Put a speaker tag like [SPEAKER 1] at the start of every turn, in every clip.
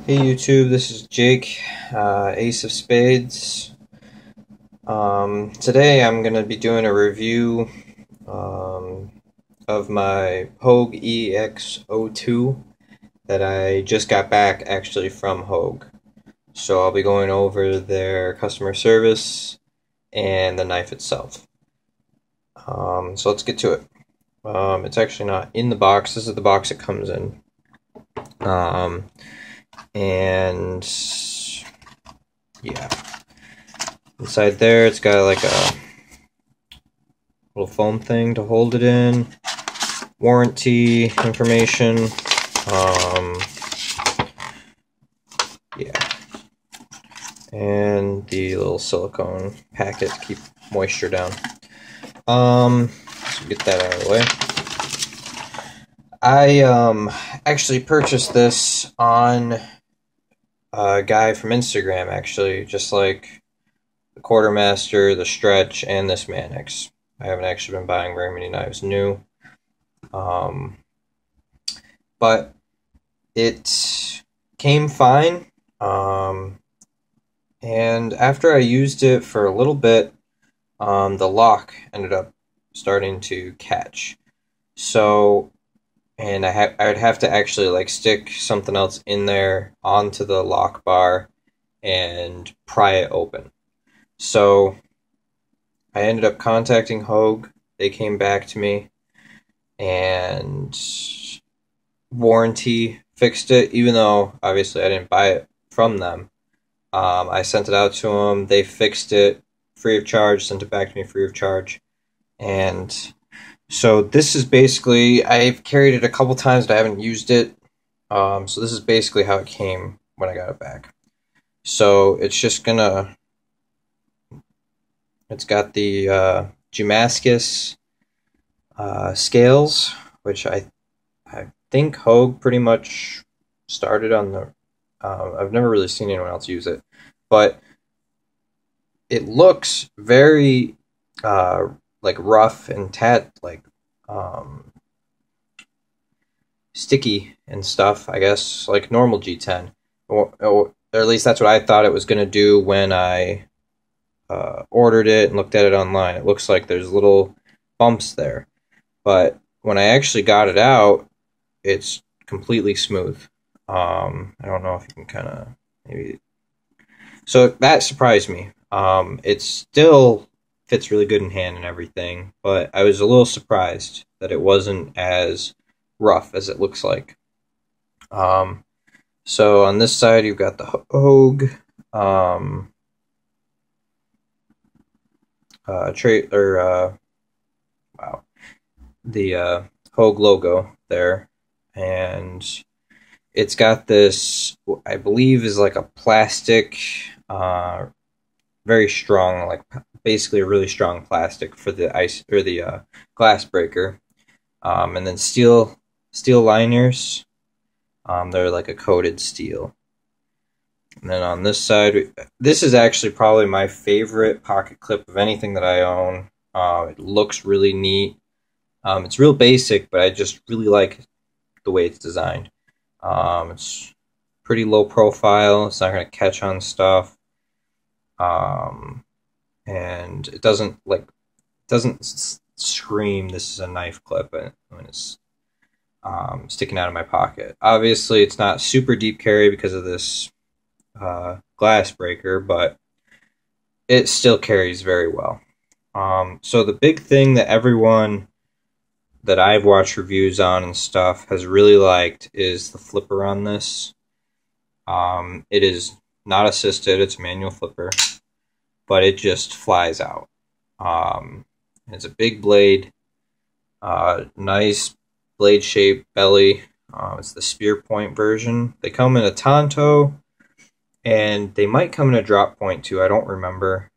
[SPEAKER 1] Hey YouTube, this is Jake, Ace of Spades. Today I'm going to be doing a review of my Hogue EX-02 that I just got back actually from Hogue. So I'll be going over their customer service and the knife itself. So let's get to it. It's actually not in the box. This is the box it comes in. And yeah. Inside there, it's got like a little foam thing to hold it in, warranty information, yeah, and the little silicone packet to keep moisture down. So get that out of the way. I actually purchased this on a guy from Instagram, actually, just like the Quartermaster, the Stretch, and this Mannix. I haven't actually been buying very many knives new. But it came fine. And after I used it for a little bit, the lock ended up starting to catch. So, and I would have to actually like stick something else in there onto the lock bar and pry it open. So I ended up contacting Hogue. They came back to me and warranty fixed it, even though obviously I didn't buy it from them. I sent it out to them. They fixed it free of charge, sent it back to me free of charge. And so this is basically, I've carried it a couple times, but I haven't used it. So this is basically how it came when I got it back. So it's just gonna, it's got the Damascus scales, which I think Hogue pretty much started on the. I've never really seen anyone else use it, but it looks very like rough and sticky and stuff. I guess like normal G10, or at least that's what I thought it was going to do when I ordered it and looked at it online. It looks like there's little bumps there, but when I actually got it out, it's completely smooth. I don't know if you can kind of maybe. So that surprised me. It still fits really good in hand and everything, but I was a little surprised that it wasn't as rough as it looks like. Um, so on this side, you've got the Hogue wow, the Hogue logo there, and it's got this, I believe, is like a plastic, very strong, like basically a really strong plastic for the ice or the glass breaker, and then steel liners. They're like a coated steel. And then on this side, this is actually probably my favorite pocket clip of anything that I own. It looks really neat. It's real basic, but I just really like the way it's designed. It's pretty low profile. It's not going to catch on stuff. And it doesn't scream this is a knife clip when it's sticking out of my pocket. Obviously, it's not super deep carry because of this glass breaker, but it still carries very well. So the big thing that everyone that I've watched reviews on and stuff has really liked is the flipper on this. It is not assisted, it's a manual flipper, but it just flies out. It's a big blade, nice blade shaped belly. It's the spear point version. They come in a Tonto, and they might come in a drop point too. I don't remember.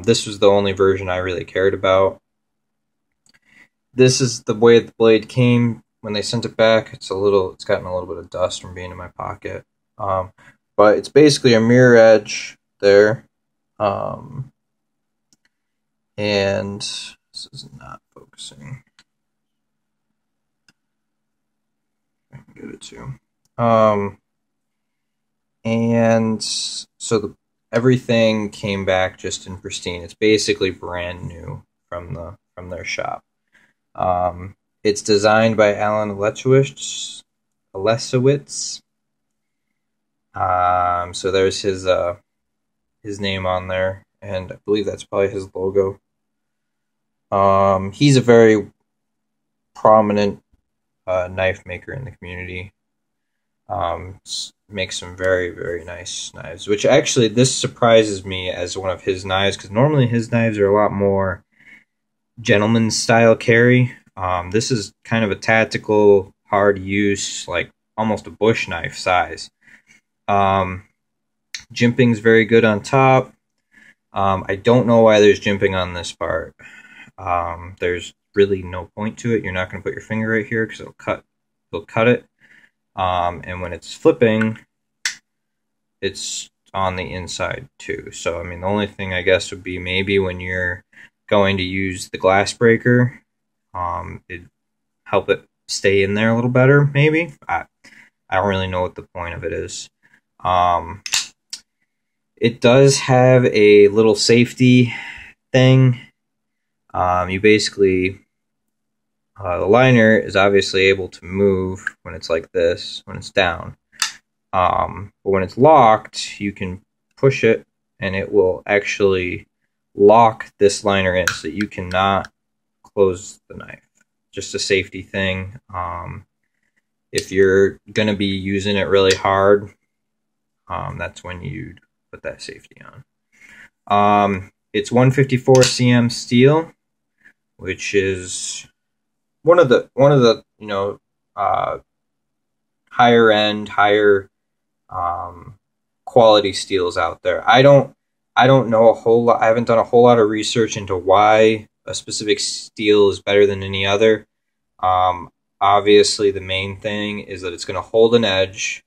[SPEAKER 1] This was the only version I really cared about. This is the way the blade came when they sent it back. It's gotten a little bit of dust from being in my pocket. But it's basically a mirror edge there. And this is not focusing. I can get it to. And so everything came back just in pristine. It's basically brand new from their shop. It's designed by Alan Alesiewicz. So there's his name on there, and I believe that's probably his logo. He's a very prominent knife maker in the community. Makes some very, very nice knives, which actually this surprises me as one of his knives, because normally his knives are a lot more gentleman style carry. This is kind of a tactical, hard use, like almost a bush knife size. Jimping's very good on top. I don't know why there's jimping on this part. There's really no point to it. You're not going to put your finger right here because it'll cut it. And when it's flipping, it's on the inside too. So, I mean, the only thing I guess would be maybe when you're going to use the glass breaker, it'd help it stay in there a little better, maybe. I don't really know what the point of it is. It does have a little safety thing. You basically, the liner is obviously able to move when it's like this, when it's down. But when it's locked, you can push it and it will actually lock this liner in so that you cannot close the knife. Just a safety thing. If you're going to be using it really hard, that's when you'd put that safety on. It's 154 cm steel, which is one of the higher end, higher quality steels out there. I don't know a whole lot. I haven't done a whole lot of research into why a specific steel is better than any other. Obviously, the main thing is that it's going to hold an edge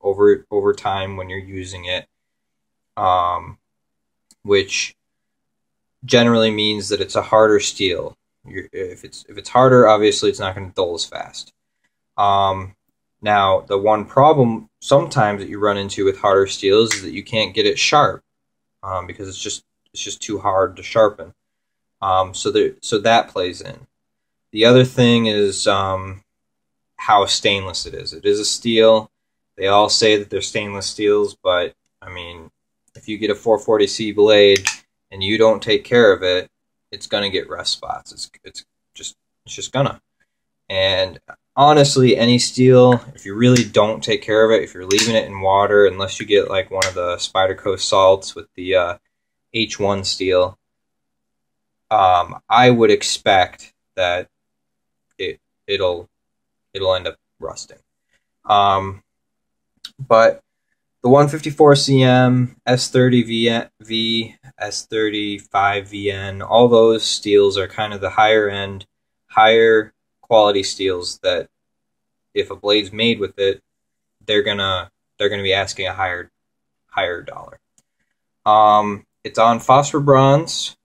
[SPEAKER 1] over time when you're using it, which generally means that it's a harder steel. If it's harder, obviously it's not going to dull as fast. Now, the one problem sometimes that you run into with harder steels is that you can't get it sharp because it's just too hard to sharpen. So that plays in. The other thing is how stainless it is. It is a steel. They all say that they're stainless steels, but I mean, if you get a 440C blade and you don't take care of it, it's gonna get rust spots. It's just gonna. And honestly, any steel, if you really don't take care of it, if you're leaving it in water, unless you get like one of the Spyderco salts with the H1 steel, I would expect that it'll end up rusting. But the 154 cm, S30V, S35VN, all those steels are kind of the higher end, higher quality steels that if a blade's made with it, they're gonna be asking a higher dollar. It's on phosphor bronze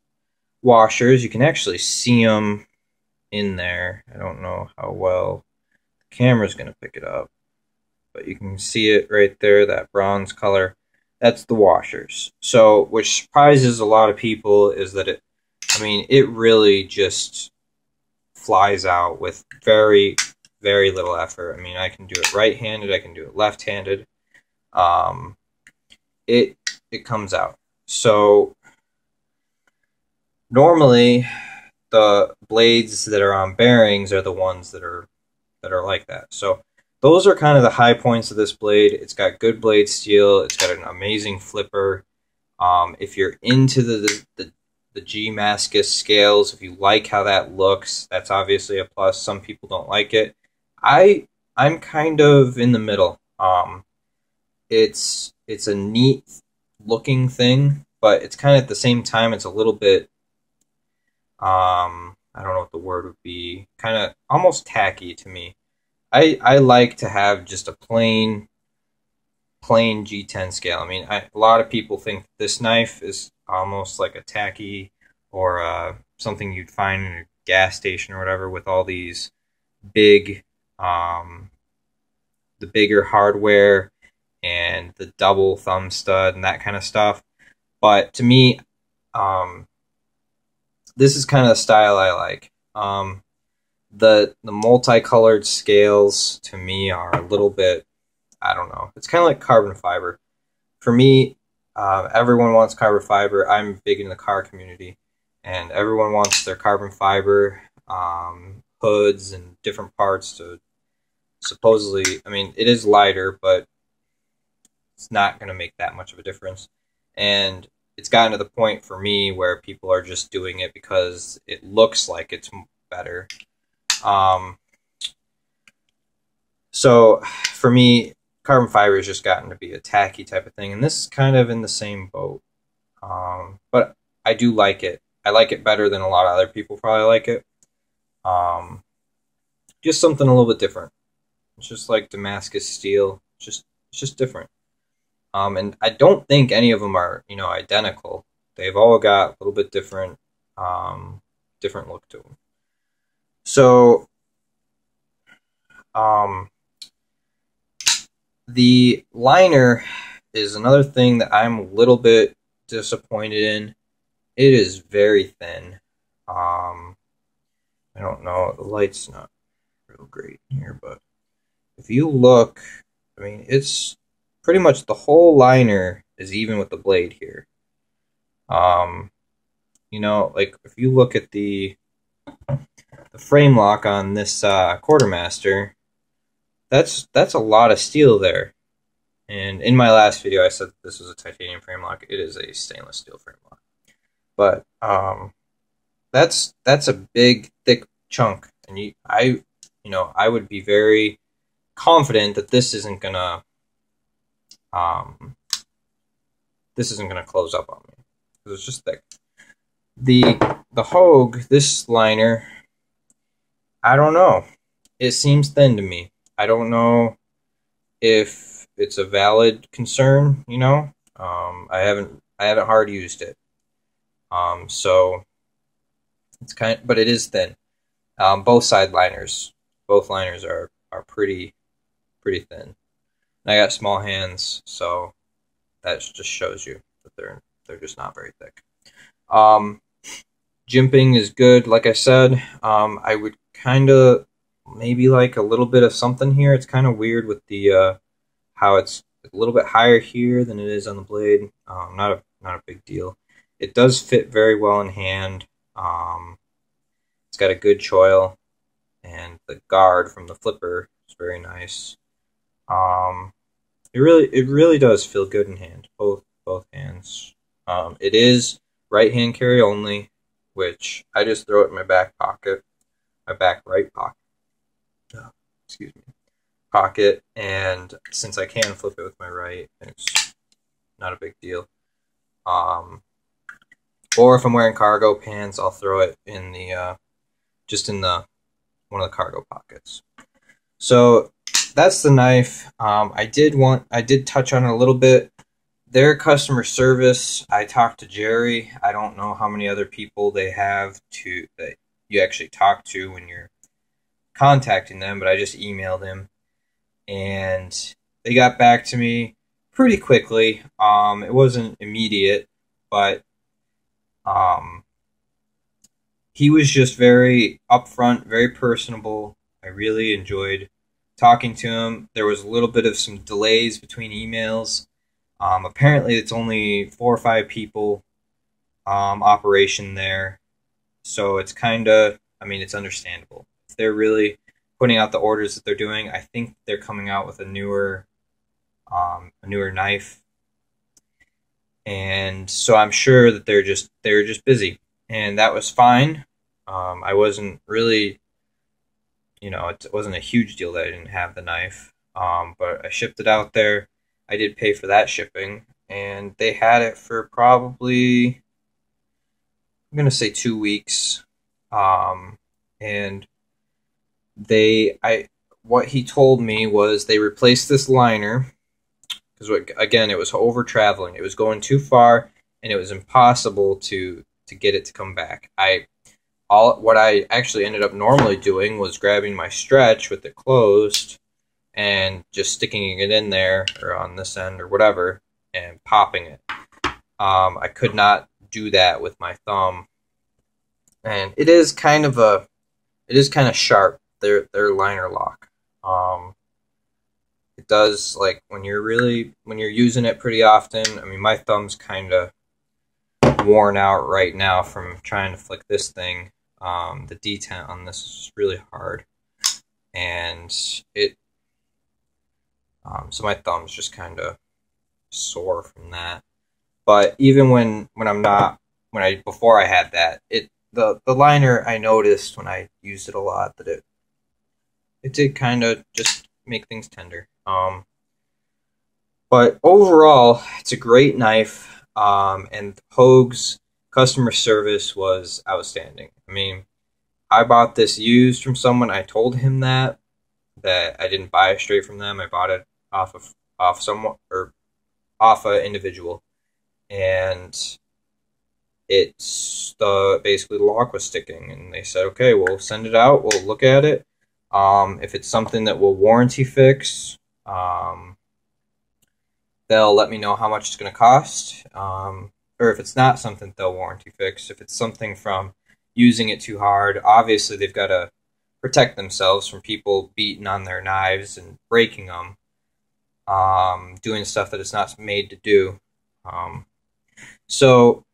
[SPEAKER 1] washers. You can actually see them in there. I don't know how well the camera's gonna pick it up, but you can see it right there, that bronze color. That's the washers. So, which surprises a lot of people is that it really just flies out with very, very little effort. I mean, I can do it right-handed, I can do it left-handed. It comes out. So, normally, the blades that are on bearings are the ones that are like that. So, those are kind of the high points of this blade. It's got good blade steel. It's got an amazing flipper. If you're into the G-Mascus scales, if you like how that looks, that's obviously a plus. Some people don't like it. I'm kind of in the middle. It's a neat looking thing, but it's kind of at the same time it's a little bit I don't know what the word would be. Kind of almost tacky to me. I like to have just a plain G10 scale. I mean, a lot of people think this knife is almost like a tacky or something you'd find in a gas station or whatever with all these big, the bigger hardware and the double thumb stud and that kind of stuff. But to me, this is kind of the style I like. The multicolored scales to me are a little bit, I don't know. It's kind of like carbon fiber. For me, everyone wants carbon fiber. I'm big in the car community, and everyone wants their carbon fiber hoods and different parts to supposedly, I mean, it is lighter, but it's not going to make that much of a difference. And it's gotten to the point for me where people are just doing it because it looks like it's better. So for me, carbon fiber has just gotten to be a tacky type of thing, and this is kind of in the same boat. But I do like it. I like it better than a lot of other people probably like it. Just something a little bit different. It's just like Damascus steel. It's just different. And I don't think any of them are, identical. They've all got a little bit different, different look to them. So, the liner is another thing that I'm a little bit disappointed in. It is very thin. I don't know, the light's not real great here, but if you look, I mean, it's pretty much the whole liner is even with the blade here. Like if you look at the frame lock on this Quartermaster, that's a lot of steel there. And in my last video, I said this was a titanium frame lock. It is a stainless steel frame lock. But that's a big, thick chunk, and I would be very confident that this isn't gonna close up on me because it's just thick. The Hogue, this liner, I don't know. It seems thin to me. I don't know if it's a valid concern. I haven't hard used it. So it's but it is thin. Both liners are pretty thin. And I got small hands, so that just shows you that they're just not very thick. Jimping is good, like I said. I would kind of maybe like a little bit of something here. It's kind of weird with the how it's a little bit higher here than it is on the blade. Not a big deal. It does fit very well in hand. It's got a good choil, and the guard from the flipper is very nice. It really does feel good in hand, both hands. It is right hand carry only, which I just throw it in my back pocket, my back right pocket. Pocket, and since I can flip it with my right, it's not a big deal. Or if I'm wearing cargo pants, I'll throw it in the just in the one of the cargo pockets. So that's the knife. I did touch on it a little bit. Their customer service, I talked to Jerry. I don't know how many other people they have that you actually talk to when you're contacting them, but I just emailed him, and they got back to me pretty quickly. It wasn't immediate, but he was just very upfront, very personable. I really enjoyed talking to him. There was a little bit of some delays between emails. Apparently it's only 4 or 5 people operation there, so it's it's understandable. If they're really putting out the orders that they're doing, I think they're coming out with a newer knife, and so I'm sure that they're just busy, and that was fine. I wasn't really, it wasn't a huge deal that I didn't have the knife, but I shipped it out there. I did pay for that shipping, and they had it for probably, I'm going to say 2 weeks, and what he told me was they replaced this liner, because again, it was over traveling. It was going too far, and it was impossible to get it to come back. What I actually ended up normally doing was grabbing my stretch with it closed and just sticking it in there or on this end or whatever and popping it. I could not do that with my thumb, and it is kind of sharp. Their liner lock. It does, like, when you're using it pretty often. I mean, my thumb's kind of worn out right now from trying to flick this thing. The detent on this is really hard, and so my thumb's just kind of sore from that. But even before I had that, the liner, I noticed when I used it a lot that it did kind of just make things tender. But overall, it's a great knife, and Hogue's customer service was outstanding. I mean, I bought this used from someone. I told him that I didn't buy it straight from them. I bought it off someone, or off an individual, and basically the lock was sticking, and they said, okay, we'll send it out. We'll look at it. If it's something that we'll warranty fix, they'll let me know how much it's going to cost. Or if it's not something they'll warranty fix, if it's something from using it too hard, obviously they've got to protect themselves from people beating on their knives and breaking them, doing stuff that it's not made to do. So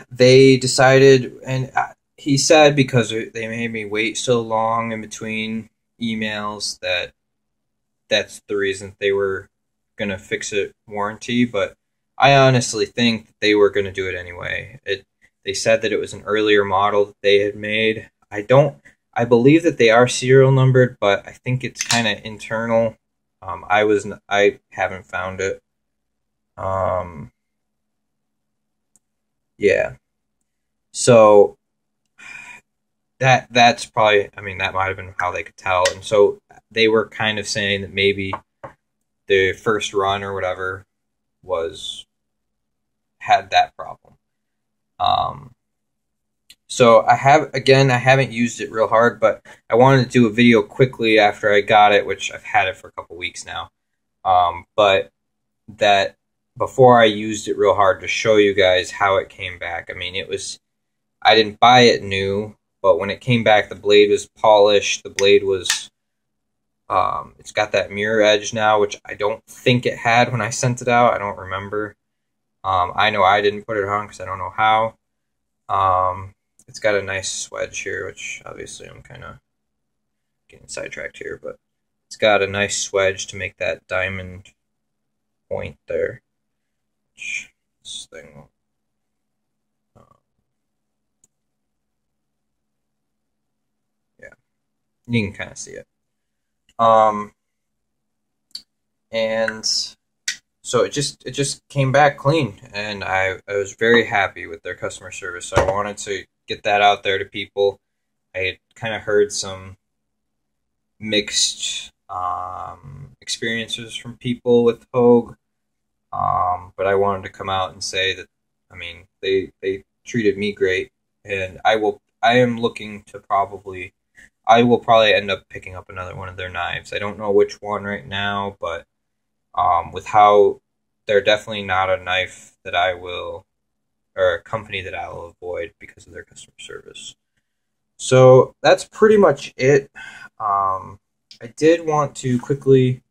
[SPEAKER 1] they decided, and he said because they made me wait so long in between emails that's the reason they were going to fix it warranty, but I honestly think that they were going to do it anyway. They said that it was an earlier model that they had made. I believe that they are serial numbered, but I think it's kind of internal. I haven't found it. Yeah. So that's probably, I mean, that might have been how they could tell. And so they were kind of saying that maybe the first run or whatever had that problem. So I haven't used it real hard, but I wanted to do a video quickly after I got it, which I've had it for a couple weeks now. But that before I used it real hard to show you guys how it came back. I mean, I didn't buy it new, but when it came back, the blade was polished. The blade was, it's got that mirror edge now, which I don't think it had when I sent it out. I don't remember. I know I didn't put it on because I don't know how. It's got a nice swedge here, which obviously I'm kind of getting sidetracked here, but it's got a nice swedge to make that diamond point there. Which this thing, yeah, you can kind of see it. And so it just came back clean, and I was very happy with their customer service. So I wanted to get that out there to people. I had kind of heard some mixed experiences from people with Hogue, but I wanted to come out and say that, I mean, they treated me great, and I will probably end up picking up another one of their knives. I don't know which one right now, but with how they're definitely not a knife that I will, or a company that I will avoid because of their customer service. So that's pretty much it. I did want to quickly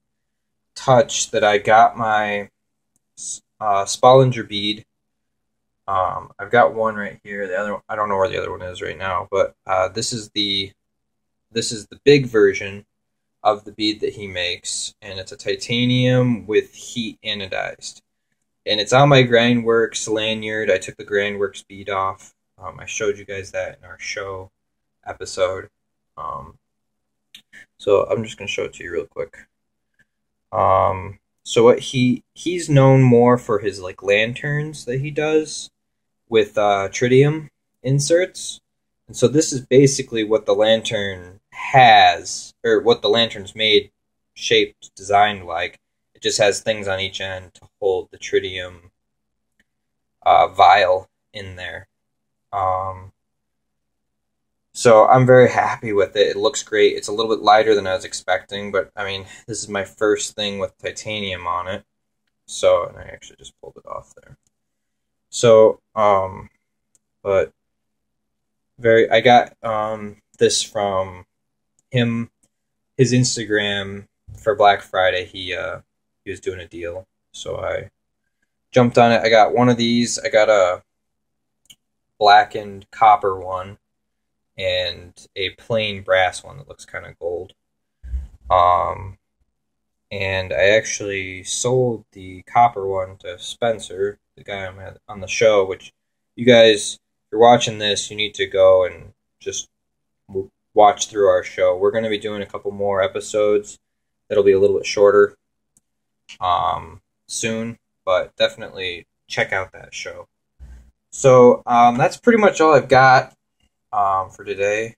[SPEAKER 1] touch that I got my Spallinger bead. I've got one right here. The other, I don't know where the other one is right now, but this is the big version of the bead that he makes, and it's a titanium with heat anodized. And it's on my Grindworks lanyard. I took the Grindworks bead off. I showed you guys that in our show episode. So I'm just going to show it to you real quick. So what he's known more for his like lanterns that he does with tritium inserts. And so this is basically what the lantern has, or what the lantern's made, shaped, designed like. It just has things on each end to hold the tritium vial in there. So I'm very happy with it. It looks great. It's a little bit lighter than I was expecting, but I mean, this is my first thing with titanium on it. So, and I actually just pulled it off there. So, but I got this from him, his Instagram for Black Friday. He was doing a deal, so I jumped on it. I got one of these. I got a blackened copper one and a plain brass one that looks kind of gold. And I actually sold the copper one to Spencer, the guy I'm on the show, which you guys, if you're watching this, you need to go and just watch through our show. We're going to be doing a couple more episodes that'll be a little bit shorter soon, but definitely check out that show. So that's pretty much all I've got for today.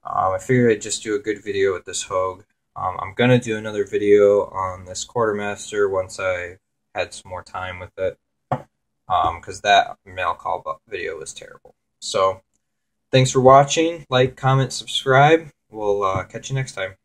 [SPEAKER 1] I figured I'd just do a good video with this Hogue. I'm going to do another video on this quartermaster once I had some more time with it, because that mail call video was terrible. So thanks for watching. Like, comment, subscribe. We'll catch you next time.